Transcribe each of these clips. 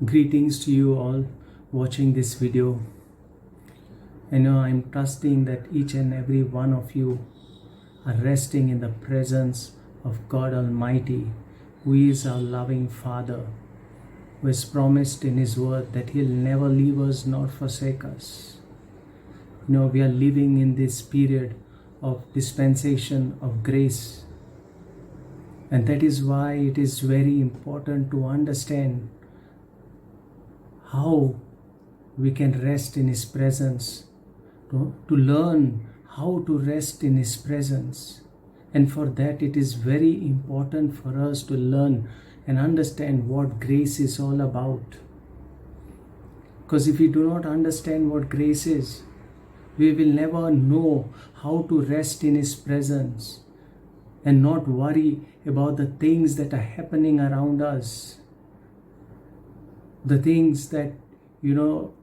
Greetings to you all watching this video. I'm trusting that each and every one of you are resting in the presence of God Almighty, who is our loving Father, who has promised in His word that He'll never leave us nor forsake us. We are living in this period of dispensation of grace, and that is why it is very important to understand how we can rest in His presence, to learn how to rest in His presence. And for that, it is very important for us to learn and understand what grace is all about. Because if we do not understand what grace is, we will never know how to rest in His presence and not worry about the things that are happening around us. The things that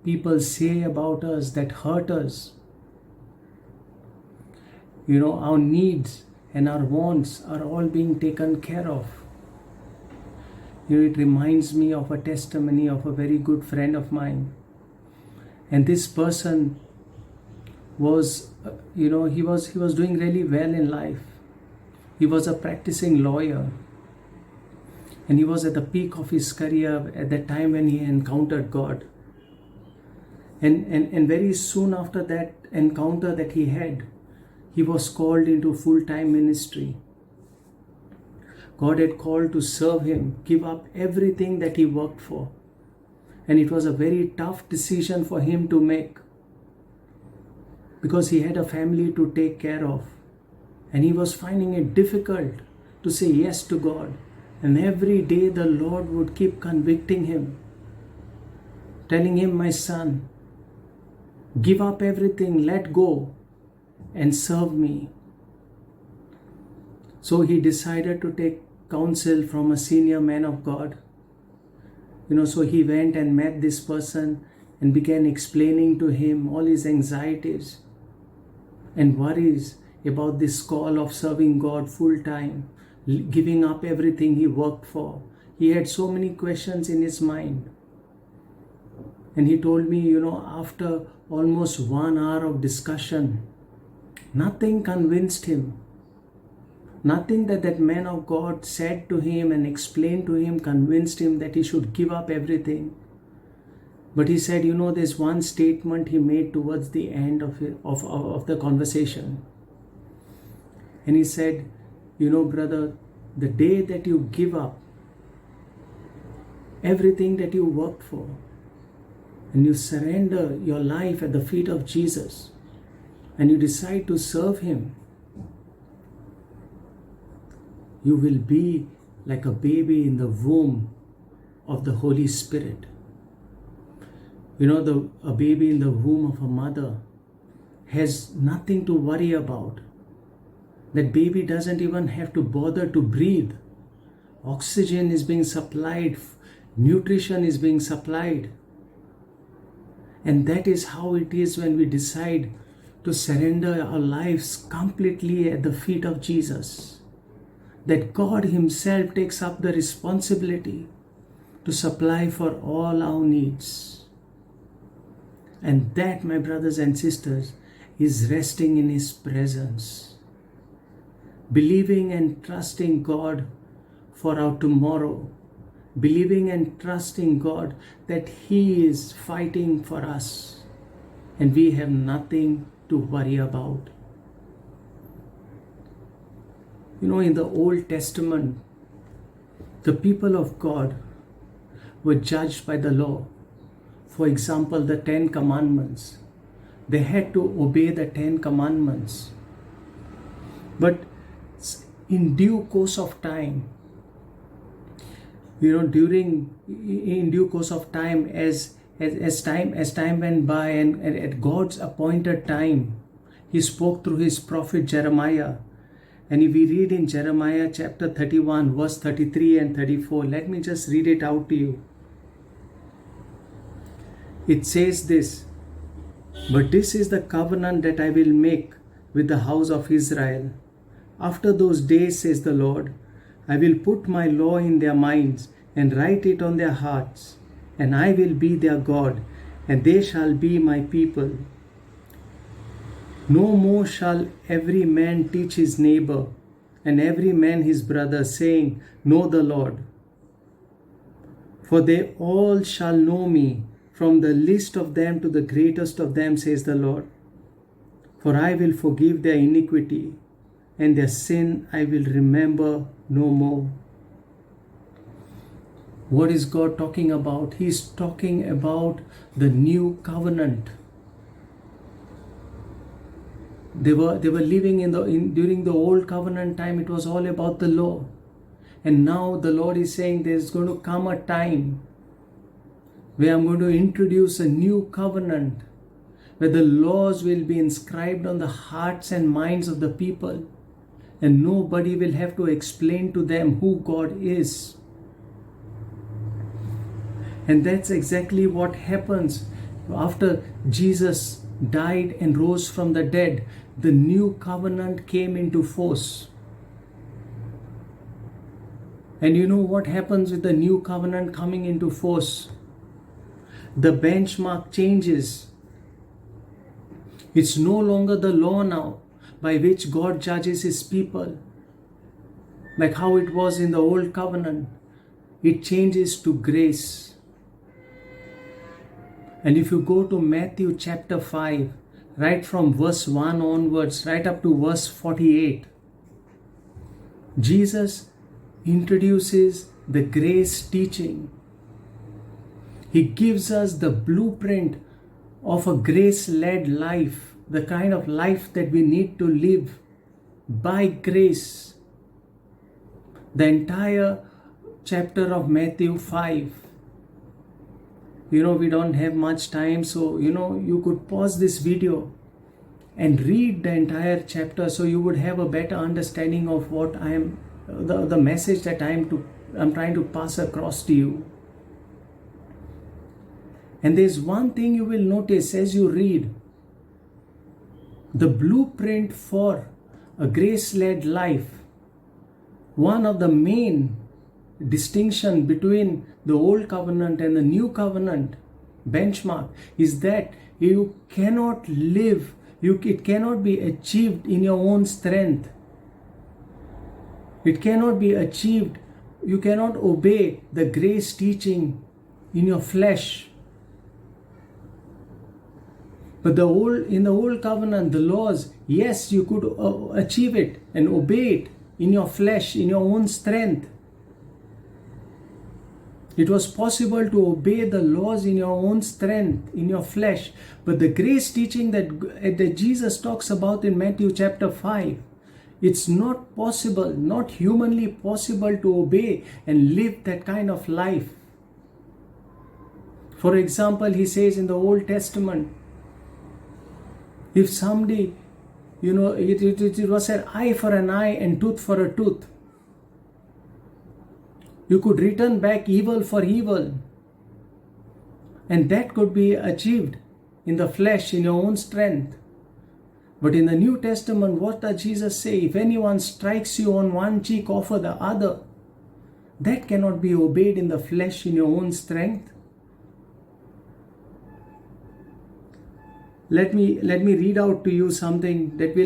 people say about us that hurt us. Our needs and our wants are all being taken care of. It reminds me of a testimony of a very good friend of mine. And this person was, he was doing really well in life. He was a practicing lawyer. And he was at the peak of his career at the time when he encountered God. And very soon after that encounter that he had, he was called into full-time ministry. God had called to serve him, give up everything that he worked for. And it was a very tough decision for him to make, because he had a family to take care of. And he was finding it difficult to say yes to God. And every day the Lord would keep convicting him, telling him, "My son, give up everything, let go and serve me." So he decided to take counsel from a senior man of God. So he went and met this person and began explaining to him all his anxieties and worries about this call of serving God full time, giving up everything he worked for. He had so many questions in his mind. And he told me, after almost 1 hour of discussion, nothing convinced him. Nothing that man of God said to him and explained to him convinced him that he should give up everything. But he said, there's one statement he made towards the end of the conversation. And he said, brother, the day that you give up everything that you worked for and you surrender your life at the feet of Jesus and you decide to serve Him, you will be like a baby in the womb of the Holy Spirit. A baby in the womb of a mother has nothing to worry about. That baby doesn't even have to bother to breathe. Oxygen is being supplied, nutrition is being supplied. And that is how it is when we decide to surrender our lives completely at the feet of Jesus. That God Himself takes up the responsibility to supply for all our needs. And that, my brothers and sisters, is resting in His presence. Believing and trusting God for our tomorrow. Believing and trusting God that He is fighting for us and we have nothing to worry about. In the Old Testament, the people of God were judged by the law. For example, the 10 Commandments. They had to obey the 10 Commandments. But in due course of time, in due course of time, as time went by, and at God's appointed time, He spoke through His prophet Jeremiah. And if we read in Jeremiah chapter 31, verse 33 and 34, let me just read it out to you. It says this: "But this is the covenant that I will make with the house of Israel. After those days, says the Lord, I will put my law in their minds and write it on their hearts. and I will be their God, and they shall be my people. No more shall every man teach his neighbor, and every man his brother, saying, Know the Lord. For they all shall know me, from the least of them to the greatest of them, says the Lord. For I will forgive their iniquity, and their sin I will remember no more. What is God talking about? He is talking about the new covenant. They were living during the old covenant time. It was all about the law. And now the Lord is saying there's going to come a time where I'm going to introduce a new covenant, where the laws will be inscribed on the hearts and minds of the people, and nobody will have to explain to them who God is. And that's exactly what happens after Jesus died and rose from the dead. The new covenant came into force. And you know what happens with the new covenant coming into force? The benchmark changes. It's no longer the law now by which God judges his people, like how it was in the old covenant. It changes to grace. And if you go to Matthew chapter 5, right from verse 1 onwards, right up to verse 48, Jesus introduces the grace teaching. He gives us the blueprint of a grace-led life, the kind of life that we need to live by grace. The entire chapter of Matthew 5. We don't have much time, so you could pause this video and read the entire chapter, so you would have a better understanding of what I am, the message that I'm trying to pass across to you. And there's one thing you will notice as you read: the blueprint for a grace-led life. One of the main distinction between the old covenant and the new covenant benchmark is that you cannot live, it cannot be achieved in your own strength. It cannot be achieved. You cannot obey the grace teaching in your flesh. But in the old covenant, the laws, yes, you could achieve it and obey it in your flesh, in your own strength. It was possible to obey the laws in your own strength, in your flesh. But the grace teaching that Jesus talks about in Matthew chapter 5, it's not possible, not humanly possible to obey and live that kind of life. For example, he says in the Old Testament, if somebody, it was an eye for an eye and tooth for a tooth. You could return back evil for evil. And that could be achieved in the flesh, in your own strength. But in the New Testament, what does Jesus say? If anyone strikes you on one cheek, offer the other. That cannot be obeyed in the flesh, in your own strength. Let me read out to you something that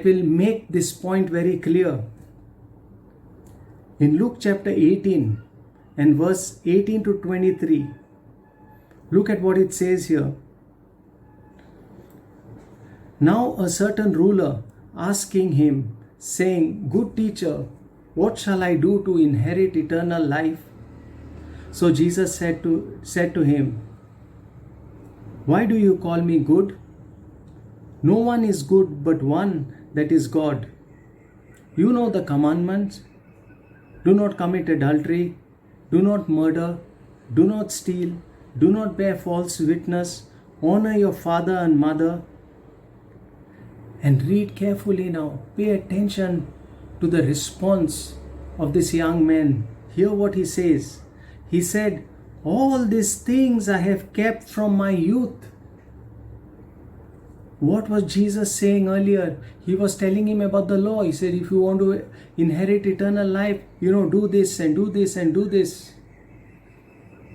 will make this point very clear. In Luke chapter 18 and verse 18 to 23, look at what it says here. Now a certain ruler asking him, saying, Good teacher, what shall I do to inherit eternal life? So Jesus said to him, Why do you call me good? No one is good but one, that is God. You know the commandments. Do not commit adultery, do not murder, do not steal, do not bear false witness, honor your father and mother. And read carefully now. Pay attention to the response of this young man. Hear what he says. He said, All these things I have kept from my youth. What was Jesus saying earlier? He was telling him about the law. He said, if you want to inherit eternal life, do this and do this and do this.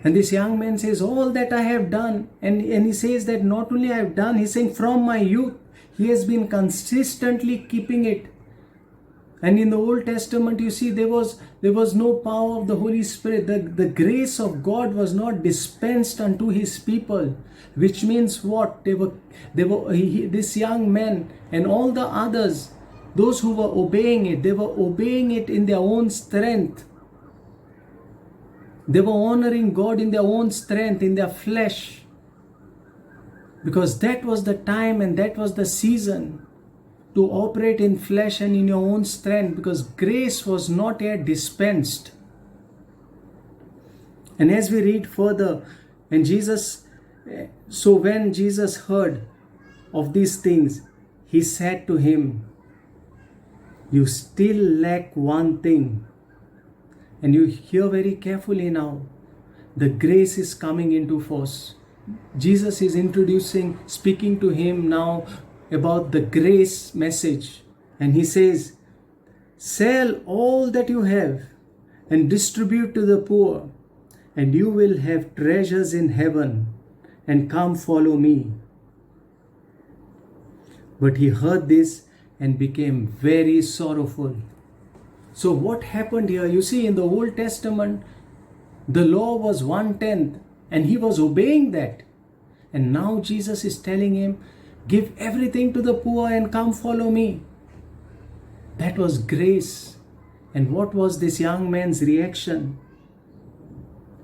And this young man says, all that I have done. And he says that not only I have done, he's saying from my youth, he has been consistently keeping it. And in the Old Testament, you see, there was no power of the Holy Spirit. The grace of God was not dispensed unto his people. Which means what? This young man and all the others, those who were obeying it, they were obeying it in their own strength. They were honoring God in their own strength, in their flesh. Because that was the time and that was the season to operate in flesh and in your own strength, because grace was not yet dispensed. And as we read further, when Jesus heard of these things, he said to him, you still lack one thing. And you hear very carefully now, the grace is coming into force. Jesus is speaking to him now about the grace message. And he says, sell all that you have and distribute to the poor, and you will have treasures in heaven, and come follow me. But he heard this and became very sorrowful. So what happened here? You see, in the Old Testament, the law was 1/10 and he was obeying that. And now Jesus is telling him, give everything to the poor and come follow me. That was grace. And what was this young man's reaction?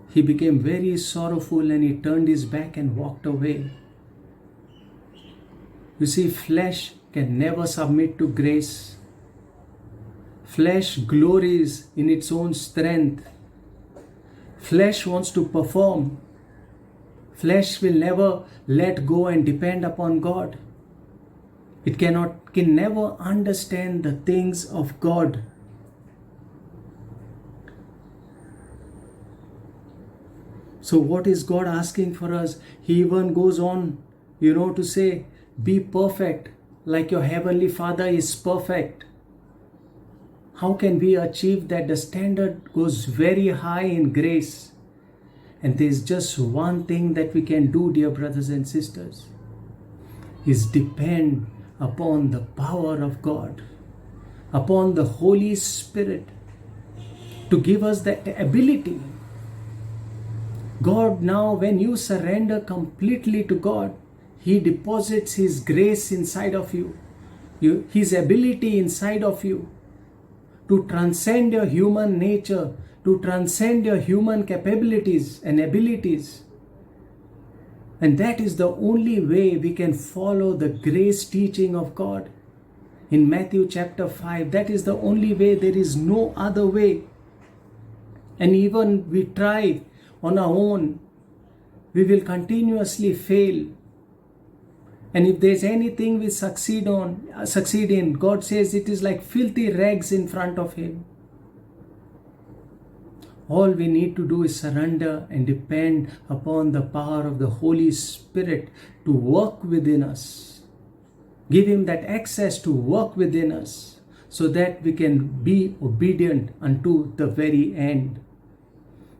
He became very sorrowful and he turned his back and walked away. You see, flesh can never submit to grace. Flesh glories in its own strength. Flesh wants to perform. Flesh will never let go and depend upon God. It can never understand the things of God. So what is God asking for us? He even goes on, to say, be perfect like your heavenly Father is perfect. How can we achieve that? The standard goes very high in grace. And there's just one thing that we can do, dear brothers and sisters, is depend upon the power of God, upon the Holy Spirit to give us that ability. God, now when you surrender completely to God, He deposits His grace inside of you, His ability inside of you to transcend your human nature, to transcend your human capabilities and abilities. And that is the only way we can follow the grace teaching of God. In Matthew chapter 5, that is the only way. There is no other way. And even we try on our own, we will continuously fail. And if there's anything we succeed in, God says it is like filthy rags in front of Him. All we need to do is surrender and depend upon the power of the Holy Spirit to work within us. Give Him that access to work within us so that we can be obedient unto the very end.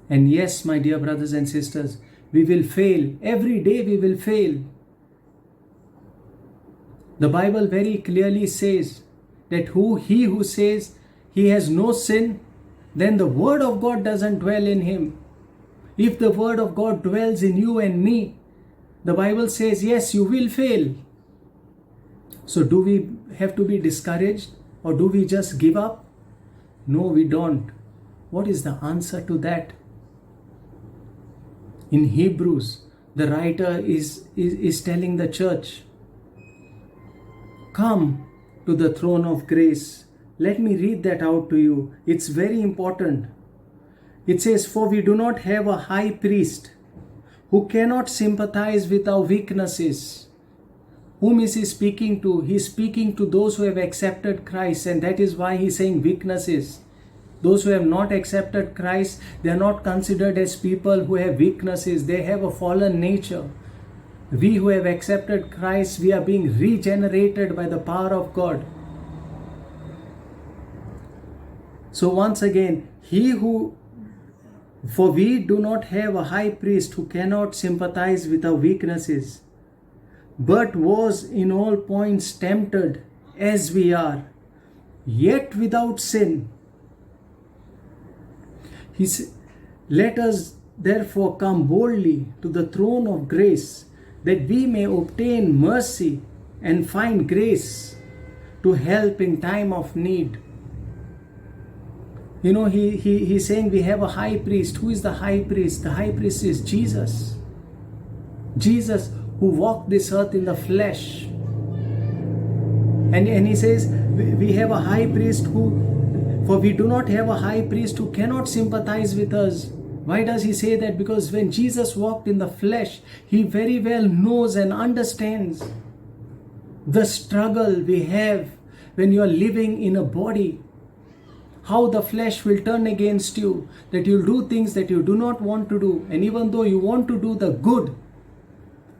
And yes, my dear brothers and sisters, we will fail. Every day we will fail. The Bible very clearly says that he who says he has no sin, then the Word of God doesn't dwell in him. If the Word of God dwells in you and me, the Bible says, yes, you will fail. So do we have to be discouraged, or do we just give up? No, we don't. What is the answer to that? In Hebrews, the writer is telling the church, come to the throne of grace. Let me read that out to you. It's very important. It says, for we do not have a high priest who cannot sympathize with our weaknesses. Whom is He speaking to? He's speaking to those who have accepted Christ, and that is why He's saying weaknesses. Those who have not accepted Christ, they are not considered as people who have weaknesses. They have a fallen nature. We who have accepted Christ, we are being regenerated by the power of God. So once again, he who For we do not have a high priest who cannot sympathize with our weaknesses, but was in all points tempted as we are, yet without sin. Let us therefore come boldly to the throne of grace, that we may obtain mercy and find grace to help in time of need. You know, he's saying we have a high priest. Who is the high priest? The high priest is Jesus. Jesus who walked this earth in the flesh. And he says we have a high priest for we do not have a high priest who cannot sympathize with us. Why does he say that? Because when Jesus walked in the flesh, he very well knows and understands the struggle we have when you are living in a body. How the flesh will turn against you, that you'll do things that you do not want to do. And even though you want to do the good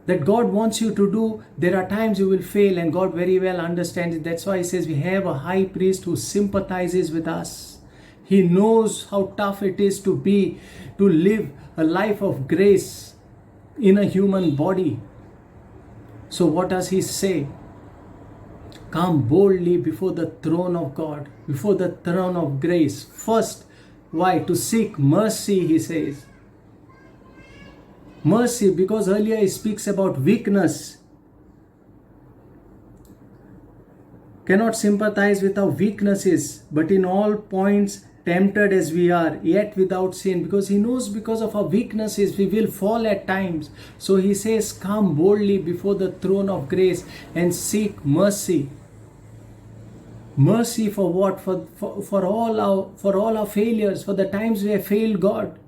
that God wants you to do, there are times you will fail, and God very well understands it. That's why he says we have a high priest who sympathizes with us. He knows how tough it is to live a life of grace in a human body. So what does he say? Come boldly before the throne of God, before the throne of grace. First, why? To seek mercy, he says. Mercy, because earlier he speaks about weakness. Cannot sympathize with our weaknesses, but in all points tempted as we are, yet without sin. Because he knows because of our weaknesses we will fall at times. So he says, come boldly before the throne of grace and seek mercy. Mercy for what? For all our failures, for the times we have failed God,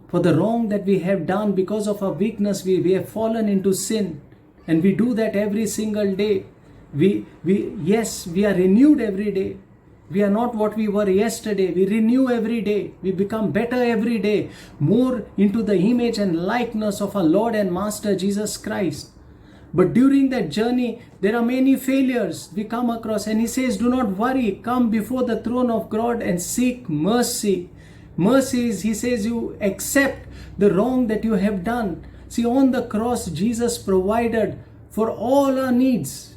for the wrong that we have done. Because of our weakness we have fallen into sin, and we do that every single day. We are renewed every day. We are not what we were yesterday. We renew every day. We become better every day, more into the image and likeness of our Lord and Master Jesus Christ. But during that journey, there are many failures we come across. And he says, do not worry. Come before the throne of God and seek mercy. Mercy is, he says, you accept the wrong that you have done. See, on the cross, Jesus provided for all our needs.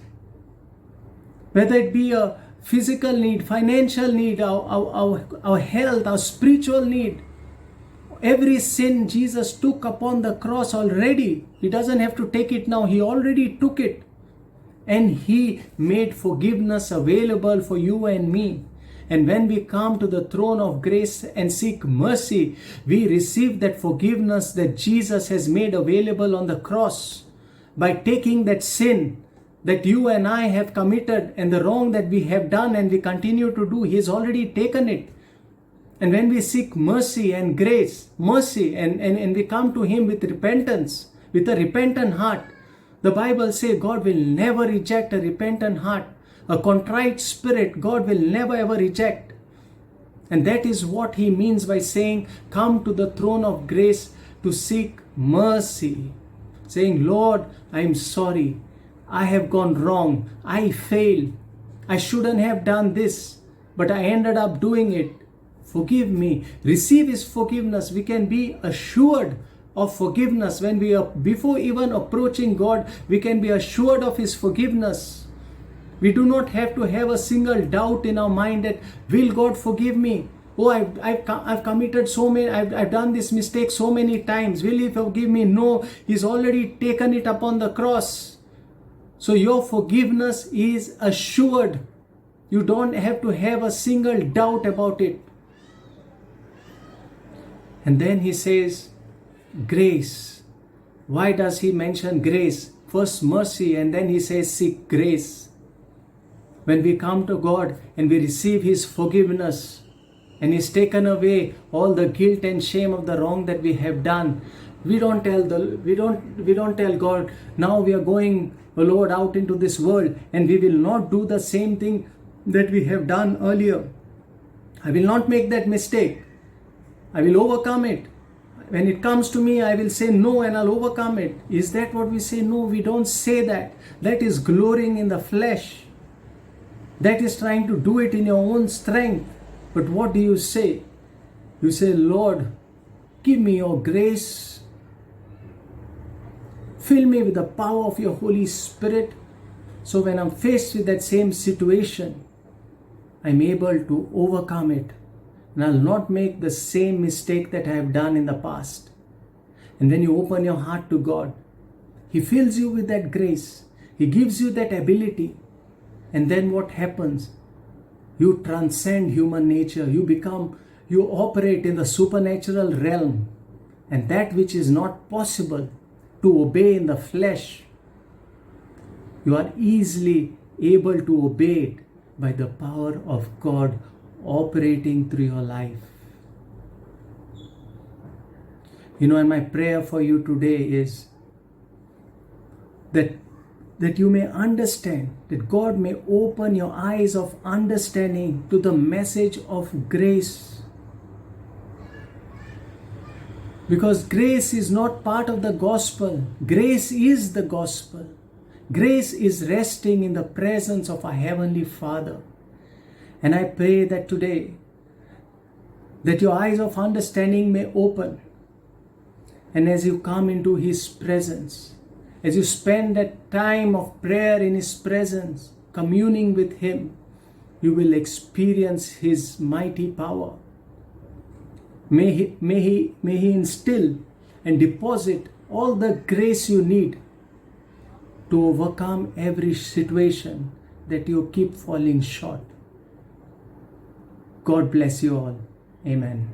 Whether it be a physical need, financial need, our health, our spiritual need. Every sin Jesus took upon the cross already. He doesn't have to take it now. He already took it. And he made forgiveness available for you and me. And when we come to the throne of grace and seek mercy, we receive that forgiveness that Jesus has made available on the cross. By taking that sin that you and I have committed and the wrong that we have done and we continue to do, he has already taken it. And when we seek mercy and grace, and we come to him with repentance, with a repentant heart, the Bible says God will never reject a repentant heart. A contrite spirit, God will never ever reject. And that is what he means by saying, come to the throne of grace to seek mercy. Saying, Lord, I am sorry. I have gone wrong. I failed. I shouldn't have done this, but I ended up doing it. Forgive me. Receive his forgiveness. We can be assured of forgiveness when we are, before even approaching God, we can be assured of his forgiveness. We do not have to have a single doubt in our mind that, will God forgive me? Oh, I've committed so many, I've done this mistake so many times. Will he forgive me? No, he's already taken it upon the cross. So your forgiveness is assured. You don't have to have a single doubt about it. And then he says, grace. Why does he mention grace? First mercy, and then he says seek grace. When we come to God and we receive his forgiveness, and he's taken away all the guilt and shame of the wrong that we have done, we don't tell God, now we are going, oh Lord, out into this world, and we will not do the same thing that we have done earlier. I will not make that mistake. I will overcome it. When it comes to me, I will say no and I'll overcome it. Is that what we say? No, we don't say that. That is glorying in the flesh. That is trying to do it in your own strength. But what do you say? You say, Lord, give me your grace. Fill me with the power of your Holy Spirit. So when I'm faced with that same situation, I'm able to overcome it. And I'll not make the same mistake that I have done in the past. And when you open your heart to God, He fills you with that grace. He gives you that ability. And then what happens? You transcend human nature. You operate in the supernatural realm. And that which is not possible to obey in the flesh, you are easily able to obey it by the power of God operating through your life. And my prayer for you today is that you may understand, that God may open your eyes of understanding to the message of grace. Because grace is not part of the gospel. Grace is the gospel. Grace is resting in the presence of our Heavenly Father. And I pray that today, that your eyes of understanding may open. And as you come into His presence, as you spend that time of prayer in His presence, communing with Him, you will experience His mighty power. May He instill and deposit all the grace you need to overcome every situation that you keep falling short. God bless you all. Amen.